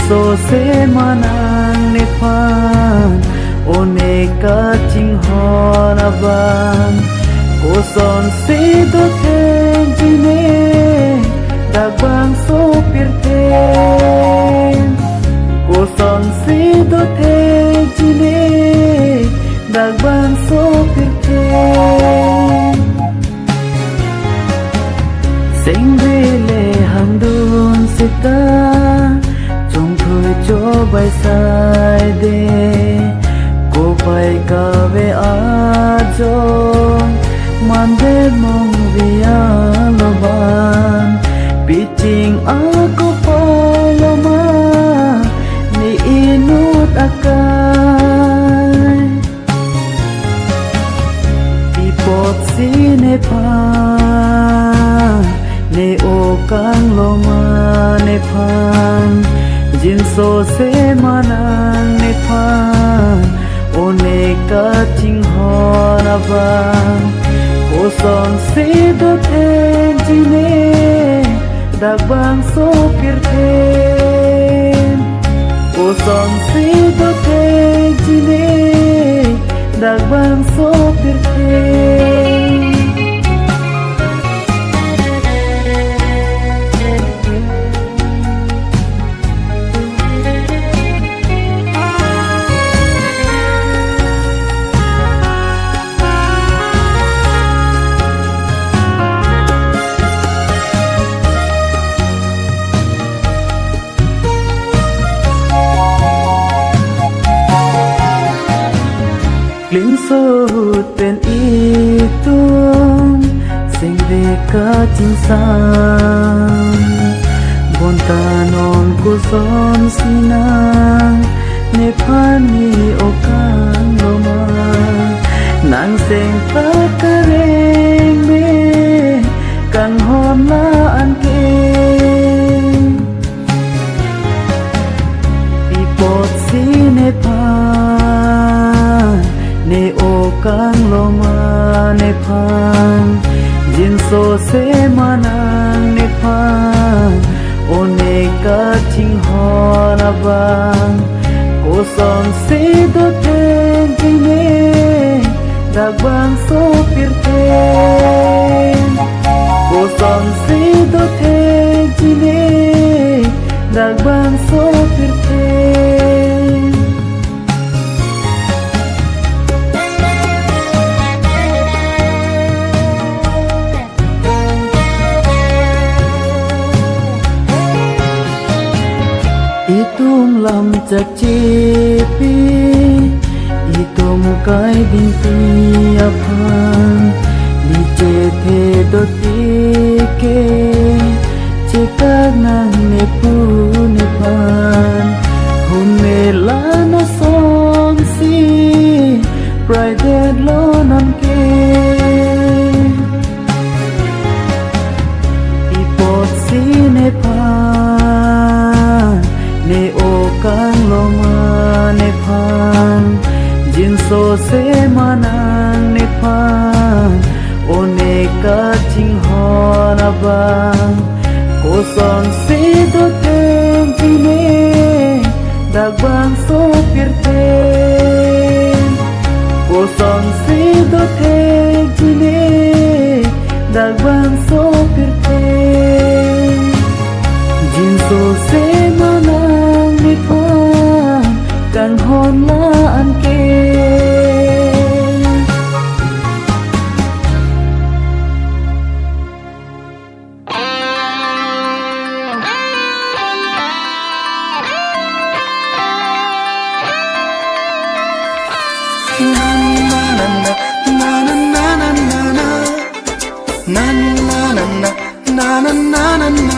so se manang ne phan one ka ching hon aban ko son se do ten jine dag bang so pirten ko son se do ten jine dag bang so pirten sing le hang dun sita chung thui cho bai sai de cô phải cả về a jong man de mong via lo ban pitching a ko pa lo ma ni inut akai ipot si ne pa ne o kang lo ma ne phan jin so se manang ne phan one ka ching hon aban ko son se do ten jine dag bang so pirten ko son se do ten jine dag bang so pirten Linh số tên y tung sinh về cả chính sang bon ta non cô son sinang ne pani o kan lo ma nang seng ta ka reng me kan hon la an ke ipot si ne pa ne o kang lo ma ne phan jin so se manang ne phan one ka ching hon abang ko son se do ten jine dag bang so pirten ko son se do ten jine dag bang so pirten itum lam chak chi pi itum kai din ti aphan ni che the do ti ke che ka nang ne pu ne phan hun me la no song si pride lo nam ke ipot si ne phan ne o kang lo ma ne phan jin so se manang ne phan one ka ching hon abang ko son se do ten jine dag bang so pirten ko son se do ten jine dag bang so pirten jin so se manang ne phan kan hon la an ke na na na na na na na na na na na